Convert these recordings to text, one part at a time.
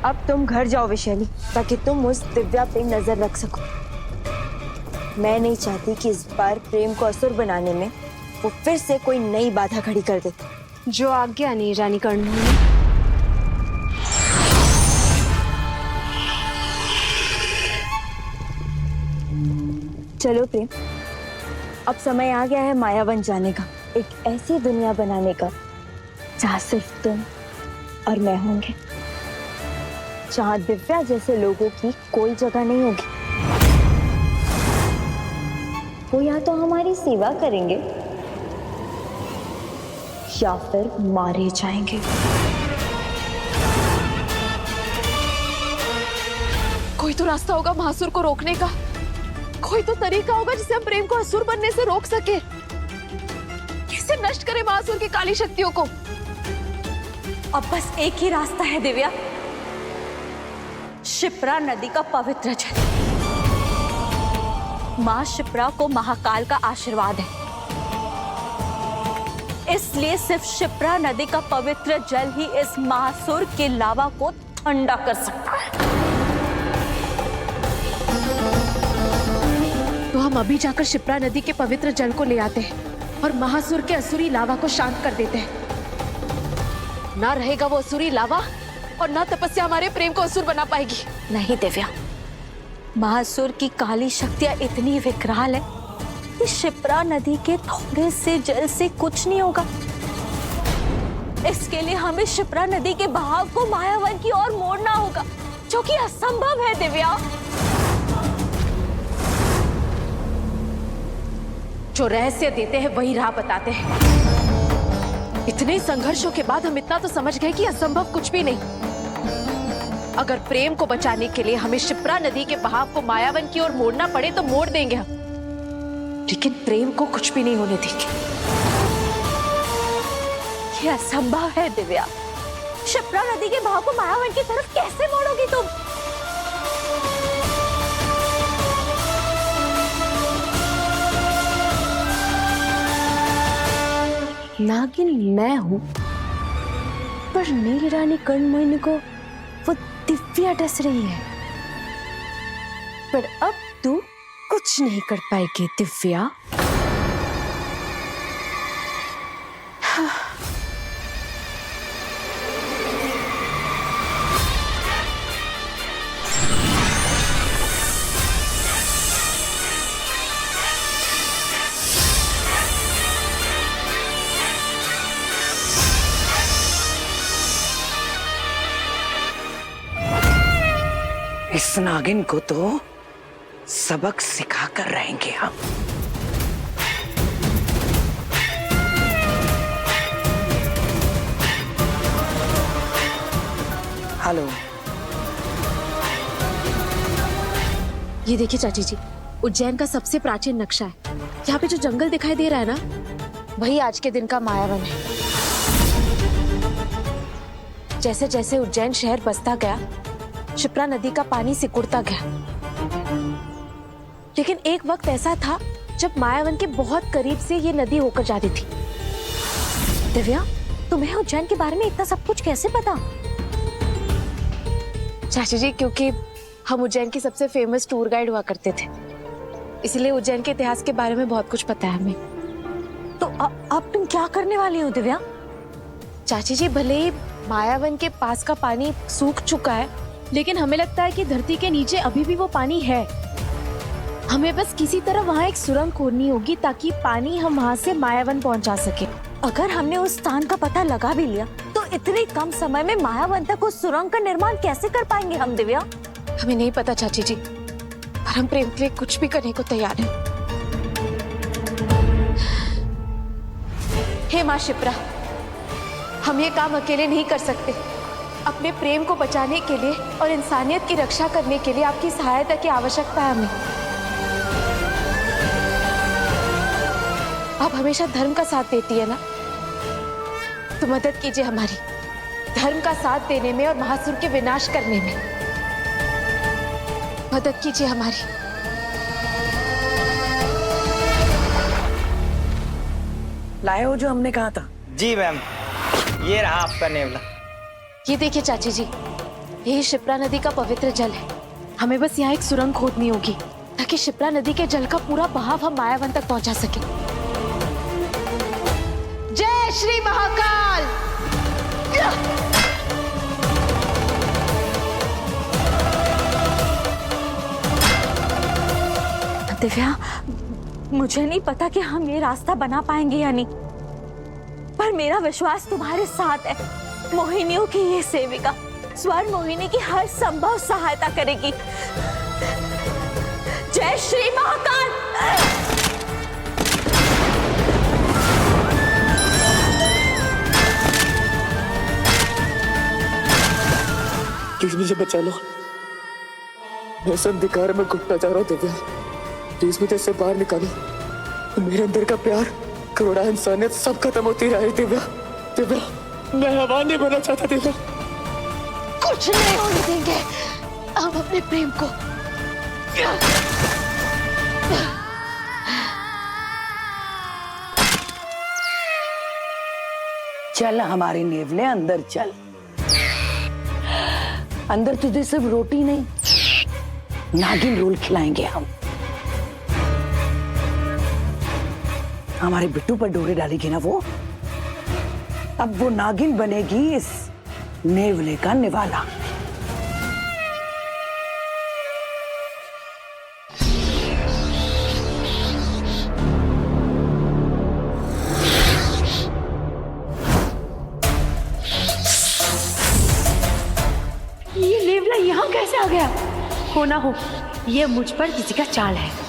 अब तुम घर जाओ वैशाली, ताकि तुम उस दिव्या पे नजर रख सको। मैं नहीं चाहती कि इस बार प्रेम को असुर बनाने में वो फिर से कोई नई बाधा खड़ी कर दे। जो आज्ञा नहीं रानी कर्णमोहिनी। चलो प्रेम, अब समय आ गया है मायावन जाने का, एक ऐसी दुनिया बनाने का जहाँ सिर्फ तुम और मैं होंगे, जहाँ दिव्या जैसे लोगों की कोई जगह नहीं होगी। वो या तो हमारी सेवा करेंगे या फिर मारे जाएंगे। कोई तो रास्ता होगा महासुर को रोकने का, कोई तो तरीका होगा जिससे हम प्रेम को असुर बनने से रोक सके, कैसे नष्ट करे महासुर की काली शक्तियों को। अब बस एक ही रास्ता है दिव्या, शिप्रा नदी का पवित्र जल। मां शिप्रा को महाकाल का आशीर्वाद है, इसलिए सिर्फ शिप्रा नदी का पवित्र जल ही इस महासुर के लावा को ठंडा कर सकता है। तो हम अभी जाकर शिप्रा नदी के पवित्र जल को ले आते हैं और महासुर के असुरी लावा को शांत कर देते हैं। ना रहेगा वो असुरी लावा और ना तपस्या हमारे प्रेम को असुर बना पाएगी। नहीं दिव्या, महासुर की काली शक्तियां इतनी विकराल है कि शिप्रा नदी के थोड़े से जल से कुछ नहीं होगा। इसके लिए हमें शिप्रा नदी के बहाव को मायावन की ओर मोड़ना होगा, जो कि असंभव है दिव्या। जो रहस्य देते हैं वही राह बताते हैं। इतने संघर्षों के बाद हम इतना तो समझ गए कि असंभव कुछ भी नहीं। अगर प्रेम को बचाने के लिए हमें शिप्रा नदी के बहाव को मायावन की ओर मोड़ना पड़े तो मोड़ देंगे हम, लेकिन प्रेम को कुछ भी नहीं होने देंगे। ये असंभव है दिव्या। शिप्रा नदी के बहाव को मायावन की तरफ कैसे मोड़ोगी तुम? नागिन मैं हूं, पर नील रानी कर्णमोहिनी को वो दिव्या डस रही है। पर अब तू कुछ नहीं कर पाएगी दिव्या। इस नागिन को तो सबक सिखा कर रहेंगे हम। हेलो, ये देखिए चाची जी, उज्जैन का सबसे प्राचीन नक्शा है। यहाँ पे जो जंगल दिखाई दे रहा है ना, वही आज के दिन का मायावन है। जैसे जैसे उज्जैन शहर बसता गया, शिप्रा नदी का पानी सिकुड़ता गया। लेकिन एक वक्त ऐसा था जब मायावन के बहुत करीब से ये नदी होकर जाती थी। दिव्या, तुम्हें उज्जैन के बारे में इतना सब कुछ कैसे पता? चाची जी, क्योंकि हम उज्जैन की सबसे फेमस टूर गाइड हुआ करते थे, इसलिए उज्जैन के इतिहास के बारे में बहुत कुछ पता है हमें। तो अब तुम क्या करने वाली हो दिव्या? चाची जी, भले ही मायावन के पास का पानी सूख चुका है, लेकिन हमें लगता है कि धरती के नीचे अभी भी वो पानी है। हमें बस किसी तरह वहाँ एक सुरंग खोदनी होगी ताकि पानी हम वहाँ से मायावन पहुँचा सके। अगर हमने उस स्थान का पता लगा भी लिया तो इतने कम समय में मायावन तक उस सुरंग का निर्माण कैसे कर पाएंगे हम दिव्या? हमें नहीं पता चाची जी, पर हम प्रेम के लिए कुछ भी करने को तैयार हैं। हे माँ शिप्रा, हम ये काम अकेले नहीं कर सकते। अपने प्रेम को बचाने के लिए और इंसानियत की रक्षा करने के लिए आपकी सहायता की आवश्यकता है हमें। आप हमेशा धर्म का साथ देती है ना, तो मदद कीजिए हमारी, धर्म का साथ देने में और महासुर के विनाश करने में मदद कीजिए हमारी। लाए हो जो हमने कहा था? जी मैम, ये रहा आपका नेवला। ये देखिए चाची जी, यही शिप्रा नदी का पवित्र जल है। हमें बस यहाँ एक सुरंग खोदनी होगी ताकि शिप्रा नदी के जल का पूरा बहाव हम मायावन तक पहुंचा सके। जय श्री महाकाल। दिव्या, मुझे नहीं पता कि हम ये रास्ता बना पाएंगे या नहीं, पर मेरा विश्वास तुम्हारे साथ है। मोहिनियों की ये सेविका स्वर्ण मोहिनी की हर संभव सहायता करेगी। जय श्री महाकाल। प्लीज मुझे बचा लो, मैं इस अंधकार में घुटना चाह रहा हूँ दिव्या। प्लीज मुझे इससे बाहर निकालो। मेरे अंदर का प्यार, करुणा, इंसानियत सब खत्म होती रही दिव्या। दिव्या, मैं हवा नहीं बनना चाहता दिव्या। कुछ नहीं होने देंगे हम अपने प्रेम को। चल हमारे नेवले, अंदर चल। अंदर तुझे सिर्फ रोटी नहीं, नागिन रोल खिलाएंगे हम। हमारे बिट्टू पर डोरे डालेगी ना वो, अब वो नागिन बनेगी इस नेवले का निवाला। ये नेवला यहाँ कैसे आ गया? हो ना हो ये मुझ पर किसी का चाल है।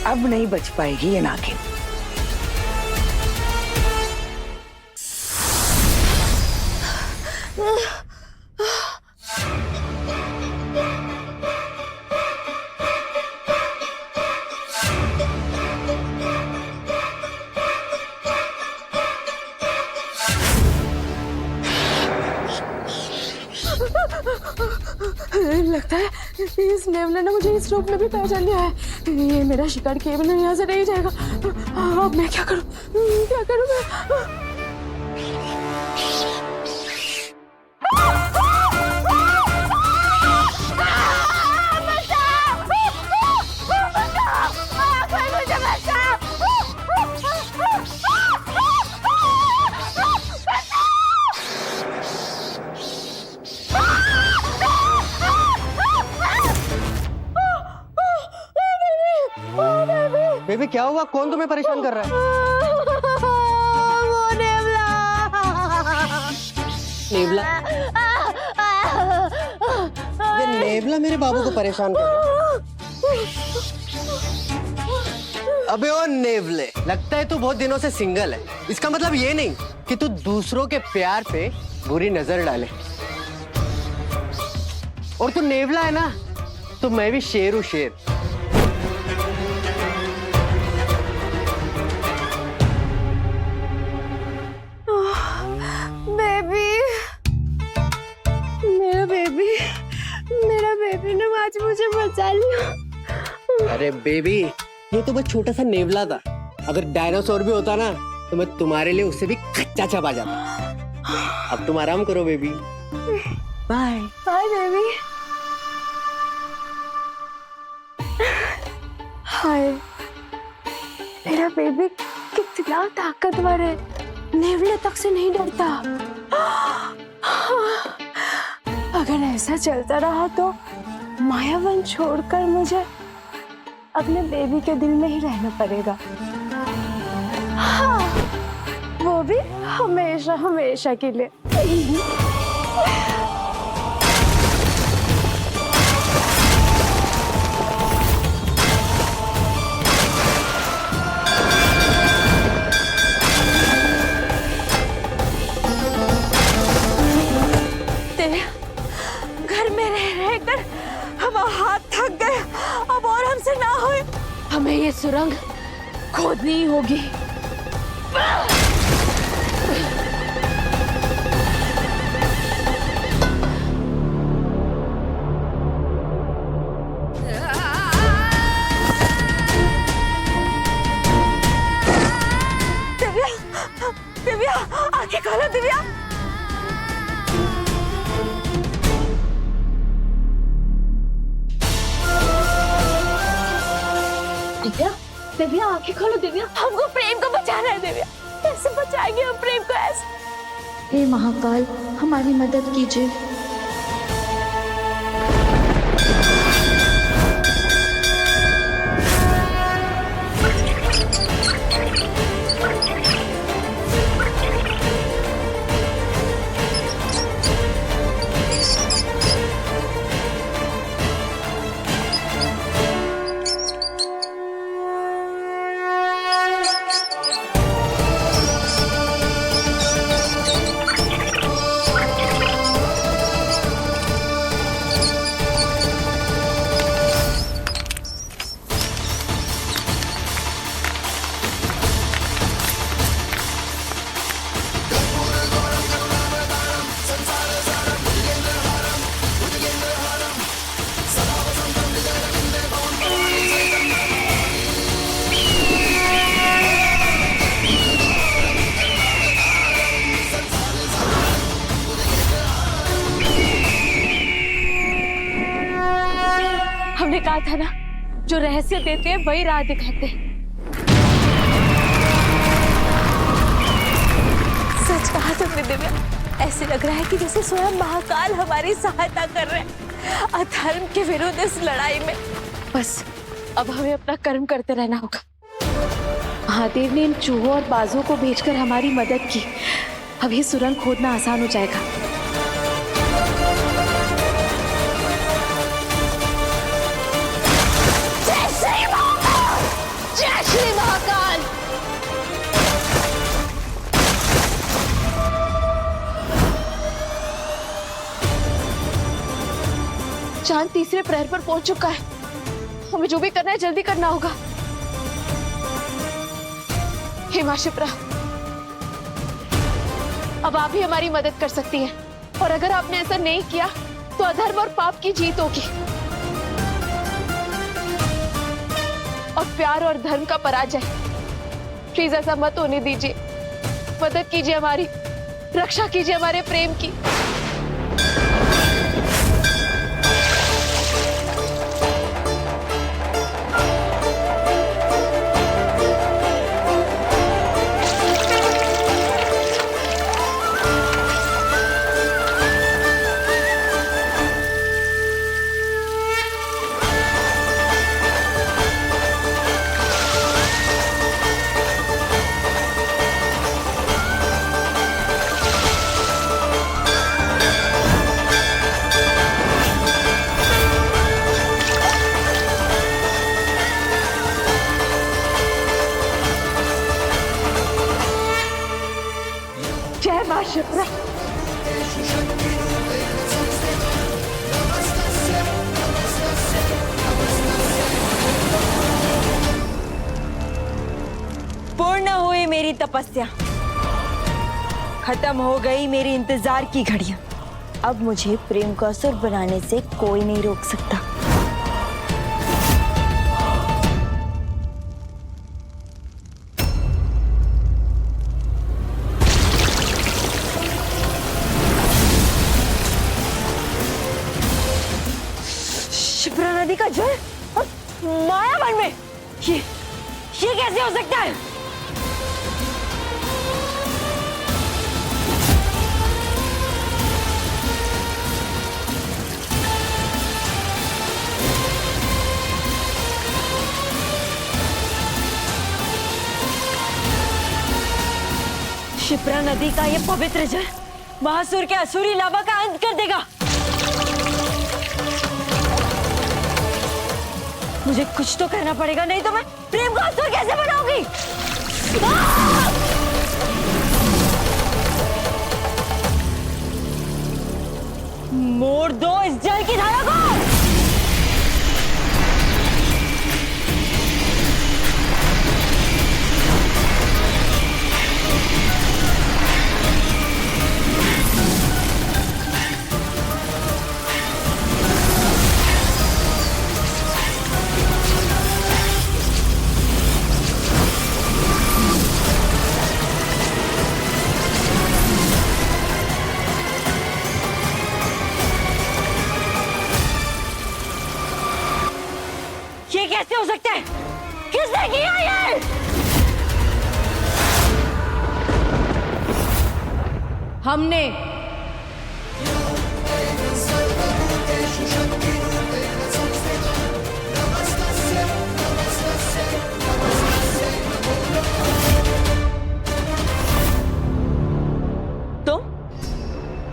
अब नहीं बच पाएगी ये नागिन। लगता है इस नेवले ने मुझे इस रूप में भी पहचान लिया है। ये मेरा शिकार किए बिना यहाँ से नहीं जाएगा। अब मैं क्या करूँ, क्या करूँ मैं? बेबी क्या हुआ? कौन तुम्हें परेशान कर रहा है? वो नेवला। नेवला? ये नेवला मेरे बाबू को परेशान कर रहा है। अबे ओ नेवले, लगता है तू बहुत दिनों से सिंगल है। इसका मतलब ये नहीं कि तू दूसरों के प्यार पे बुरी नजर डाले। और तू नेवला है ना, तो मैं भी शेर हूँ, शेर। मेरा बेबी ने आज मुझे बचा लिया। अरे बेबी, ये तो बस छोटा सा नेवला था। अगर डायनासोर भी होता ना, तो मैं तुम्हारे लिए उससे भी कच्चा चबा जाता। अब तुम आराम करो बेबी। Bye bye baby. हाय, मेरा बेबी कितना ताकतवर है, नेवले तक से नहीं डरता। अगर ऐसा चलता रहा तो मायावन छोड़कर मुझे अपने बेबी के दिल में ही रहना पड़ेगा। हाँ, वो भी हमेशा हमेशा के लिए। घर में रह रहकर हम हाथ थक गए, अब और ऐसा ना हो। हमें ये सुरंग खोदनी ही होगी। दिव्या, दिव्या, आंखें खोलो दिव्या। दिव्या, दिव्या आंखें खोलो दिव्या। हमको प्रेम को बचाना है दिव्या। कैसे बचाएंगे हम प्रेम को ऐसे? हे महाकाल, हमारी मदद कीजिए। हमने कहा था ना, जो रहस्य देते हैं वही राह दिखाते हैं। सच कहा तुमने दिव्या। ऐसे लग रहा है कि जैसे स्वयं महाकाल हमारी सहायता कर रहे हैं अधर्म के विरुद्ध इस लड़ाई में। बस अब हमें अपना कर्म करते रहना होगा। महादेव ने इन चूहों और बाजों को भेजकर हमारी मदद की। अब ये सुरंग खोदना आसान हो जाएगा। जय श्री महाकाल। चांद तीसरे प्रहर पर पहुंच चुका है। हमें जो भी करना है जल्दी करना होगा। हे मां शिप्रा, अब आप ही हमारी मदद कर सकती हैं। और अगर आपने ऐसा नहीं किया तो अधर्म और पाप की जीत होगी और प्यार और धर्म का पराजय। प्लीज ऐसा मत होने दीजिए। मदद कीजिए हमारी, रक्षा कीजिए हमारे प्रेम की। जय मां शिप्रा। पूर्ण हुई मेरी तपस्या, खत्म हो गई मेरी इंतजार की घड़ियां। अब मुझे प्रेम को असुर बनाने से कोई नहीं रोक सकता। शिप्रा नदी का जल और मायावन में, ये कैसे हो सकता है? शिप्रा नदी का ये पवित्र जल महासुर के असुरी लावा का अंत कर देगा। मुझे कुछ तो करना पड़ेगा, नहीं तो मैं प्रेम को असुर कैसे बनाऊंगी? मोड़ दो इस जल की धारा को। कैसे हो सकता है? किसने किया ये? हमने। तुम?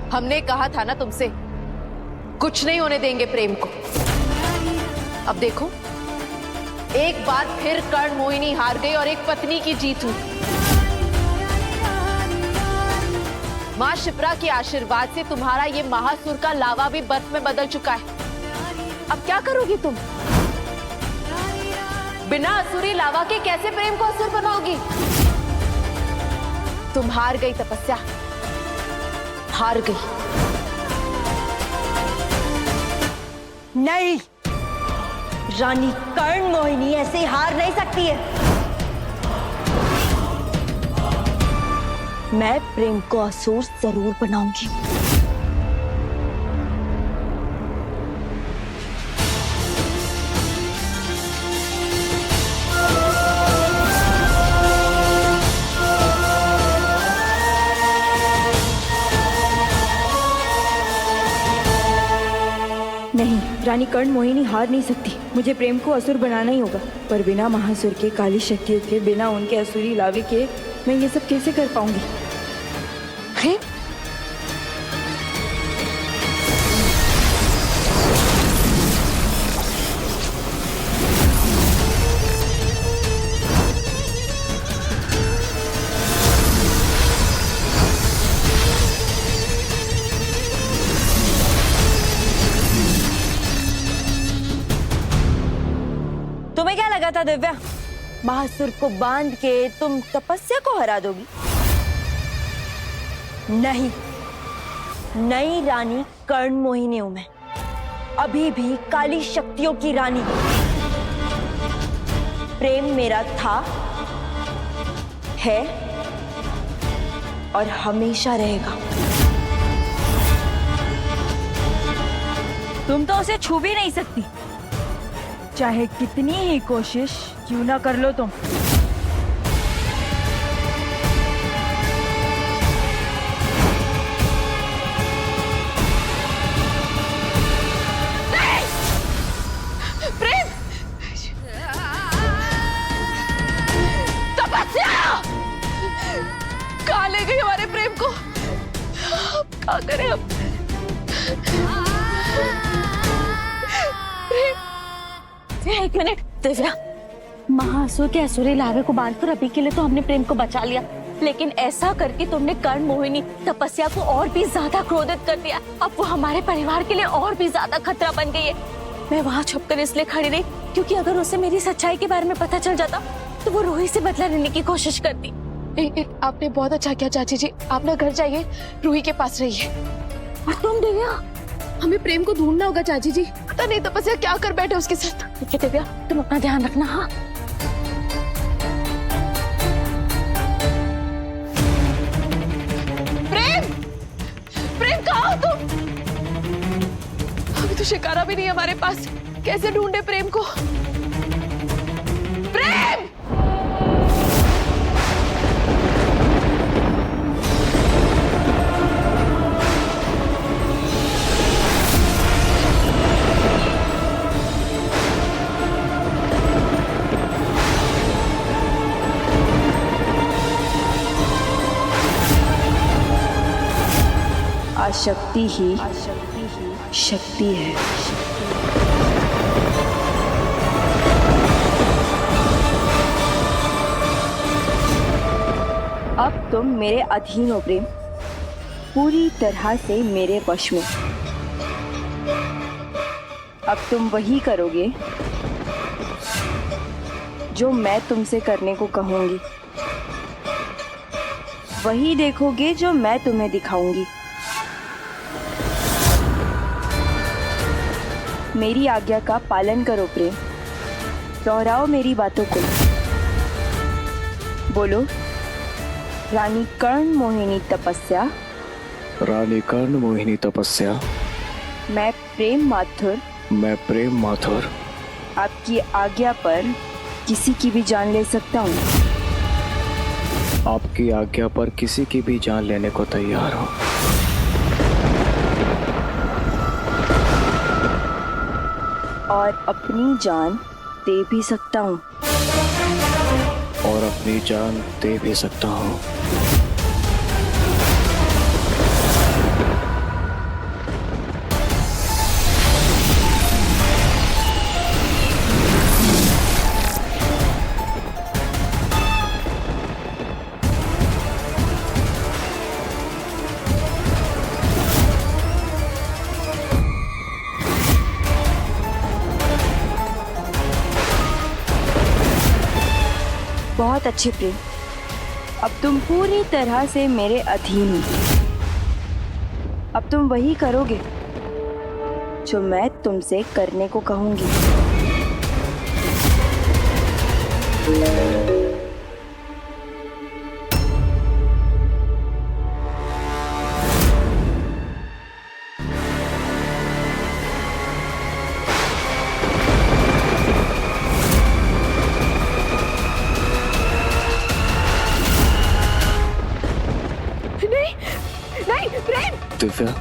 हमने कहा था ना तुमसे, कुछ नहीं होने देंगे प्रेम को। अब देखो, एक बार फिर कर्ण मोहिनी हार गई और एक पत्नी की जीत हुई। मां शिप्रा के आशीर्वाद से तुम्हारा ये महासुर का लावा भी बर्फ में बदल चुका है। अब क्या करोगी तुम? बिना असुरी लावा के कैसे प्रेम को असुर बनाओगी? तुम हार गई तपस्या, हार गई। नहीं, रानी कर्ण मोहिनी ऐसे हार नहीं सकती है। मैं प्रेम को असुर जरूर बनाऊंगी। नहीं, रानी कर्ण मोहिनी हार नहीं सकती। मुझे प्रेम को असुर बनाना ही होगा, पर बिना महासुर के, काली शक्तियों के, बिना उनके असुरी लावे के मैं ये सब कैसे कर पाऊंगी? प्रेम? तुम्हें क्या लगा था दिव्या, महासुर को बांध के तुम तपस्या को हरा दोगी? नहीं, नई रानी कर्ण मोहिनी हूं मैं, अभी भी काली शक्तियों की रानी। प्रेम मेरा था, है और हमेशा रहेगा। तुम तो उसे छू भी नहीं सकती, चाहे कितनी ही कोशिश क्यों ना कर लो तुम। प्रेम! तपस्या! कहाँ ले गई हमारे प्रेम को? क्या करें अब? एक मिनट दिव्या, महासुर के असुरी लावे को बांधकर अभी के लिए तो हमने प्रेम को बचा लिया, लेकिन ऐसा करके तुमने कर्ण मोहिनी तपस्या को और भी ज्यादा क्रोधित कर दिया। अब वो हमारे परिवार के लिए और भी ज्यादा खतरा बन गई है। मैं वहाँ छुपकर इसलिए खड़ी रही क्योंकि अगर उसे मेरी सच्चाई के बारे में पता चल जाता तो वो रूही से बदला लेने की कोशिश करती। आपने बहुत अच्छा किया चाची जी, आप ना घर जाइए, रूही के पास रहिए। और तुम दिव्या? हमें प्रेम को ढूंढना होगा चाची जी, पता नहीं तपस्या क्या कर बैठे उसके साथ। ठीक है दिव्या, तुम अपना ध्यान रखना। हाँ, प्रेम! प्रेम कहाँ हो तुम? अभी तो शिकारा भी नहीं है हमारे पास, कैसे ढूंढे प्रेम को? प्रेम! आशक्ति ही शक्ति है। अब तुम मेरे अधीन हो प्रेम, पूरी तरह से मेरे वश में। अब तुम वही करोगे जो मैं तुमसे करने को कहूंगी, वही देखोगे जो मैं तुम्हें दिखाऊंगी। मेरी आज्ञा का पालन करो प्रेम, दोहराओ मेरी बातों को। बोलो, रानी कर्ण मोहिनी तपस्या। रानी कर्ण मोहिनी तपस्या। मैं प्रेम माथुर। मैं प्रेम माथुर। आपकी आज्ञा पर किसी की भी जान ले सकता हूँ। आपकी आज्ञा पर किसी की भी जान लेने को तैयार हो। और अपनी जान दे भी सकता हूँ। और अपनी जान दे भी सकता हूँ। बहुत अच्छे प्रेम, अब तुम पूरी तरह से मेरे अधीन हो। अब तुम वही करोगे जो मैं तुमसे करने को कहूंगी। दिव्या,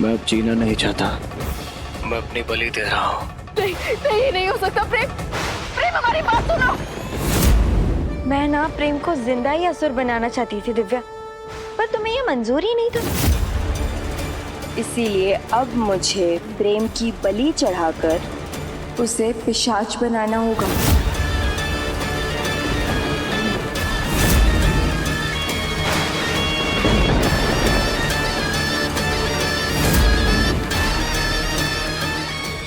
मैं अब जीना नहीं चाहता। मैं अपनी बलि दे रहा हूँ। नहीं हो सकता। प्रेम, प्रेम हमारी बात सुनो। मैं ना प्रेम को जिंदा ही असुर बनाना चाहती थी दिव्या, पर तुम्हें ये मंजूर ही नहीं था। इसीलिए अब मुझे प्रेम की बलि चढ़ाकर उसे पिशाच बनाना होगा।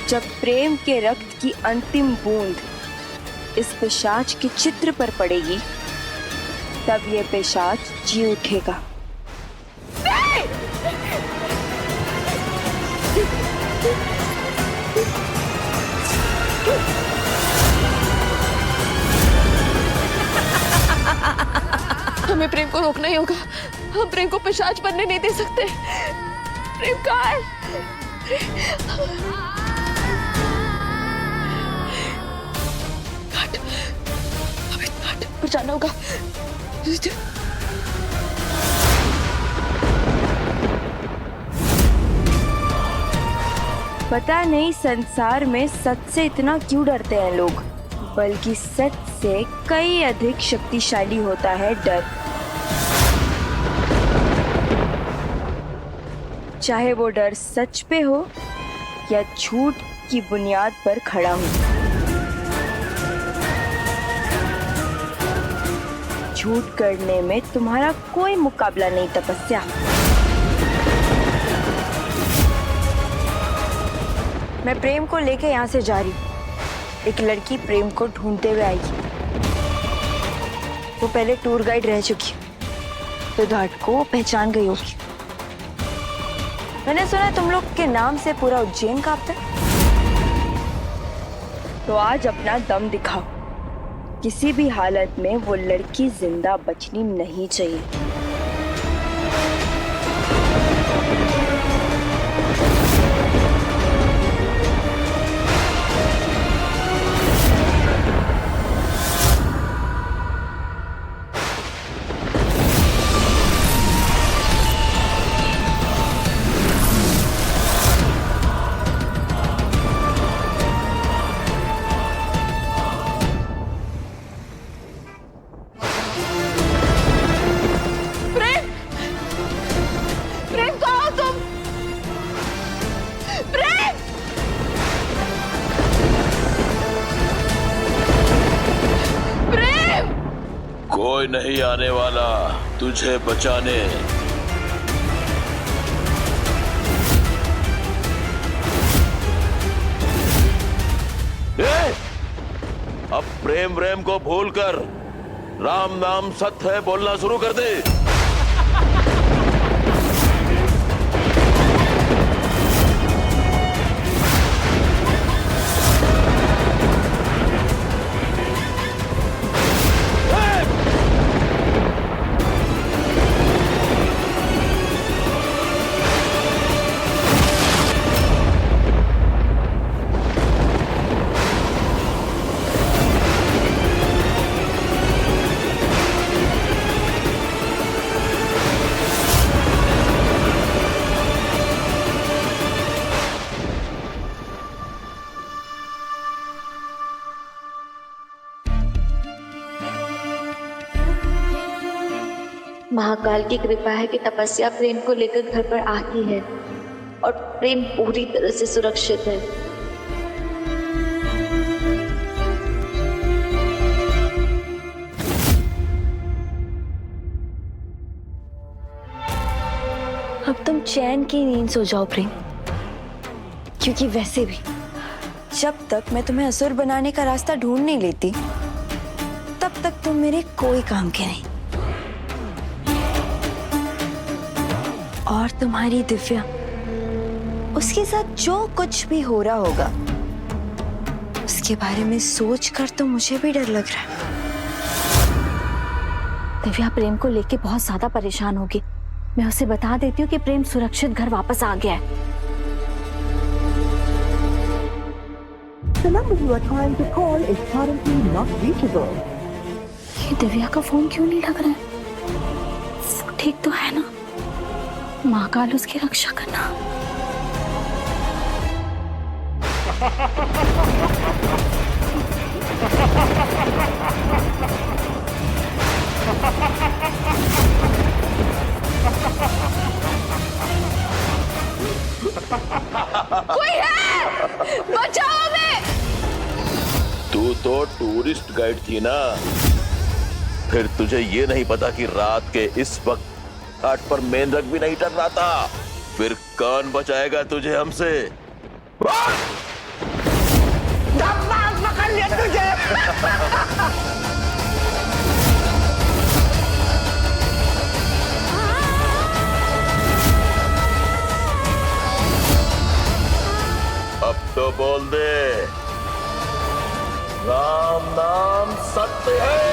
जब प्रेम के रक्त की अंतिम बूंद इस पिशाच के चित्र पर पड़ेगी, तब ये पिशाच जी उठेगा। हमें प्रेम को रोकना ही होगा। हम प्रेम को पिशाच बनने नहीं दे सकते। प्रेम कहाँ है? पर जाना होगा। पता नहीं संसार में सच से इतना क्यों डरते हैं लोग, बल्कि सच से कई अधिक शक्तिशाली होता है डर। चाहे वो डर सच पे हो या झूठ की बुनियाद पर खड़ा हो। झूठ करने में तुम्हारा कोई मुकाबला नहीं तपस्या। मैं प्रेम को लेके यहाँ से जा रही हूँ। एक लड़की प्रेम को ढूंढते हुए आएगी। वो पहले टूर गाइड रह चुकी, तो घाट को पहचान गई होगी। मैंने सुना तुम लोग के नाम से पूरा उज्जैन कांपता है। तो आज अपना दम दिखाओ। किसी भी हालत में वो लड़की जिंदा बचनी नहीं चाहिए। कोई नहीं आने वाला तुझे बचाने। अब प्रेम को भूलकर राम नाम सत्य है बोलना शुरू कर दे। महाकाल की कृपा है कि तपस्या प्रेम को लेकर घर पर आती है और प्रेम पूरी तरह से सुरक्षित है। अब तुम चैन की नींद सो जाओ प्रेम, क्योंकि वैसे भी जब तक मैं तुम्हें असुर बनाने का रास्ता ढूंढ नहीं लेती तब तक तुम मेरे कोई काम के नहीं। और तुम्हारी दिव्या, उसके साथ जो कुछ भी हो रहा होगा उसके बारे में सोचकर तो मुझे भी डर लग रहा है। दिव्या प्रेम को लेके बहुत ज्यादा परेशान होगी। मैं उसे बता देती हूँ कि प्रेम सुरक्षित घर वापस आ गया है। The number you are trying to call is currently not reachable. ये दिव्या का फोन क्यों नहीं लग रहा है? वो ठीक तो है ना? महाकाल उसकी रक्षा करना। कोई है? बचाओ हमें! तू तो टूरिस्ट गाइड थी ना, फिर तुझे ये नहीं पता कि रात के इस वक्त घाट पर मेंढक भी नहीं टकराता। फिर कौन बचाएगा तुझे हमसे? पकड़ लिया तुझे। अब तो बोल दे, राम नाम सत्य है।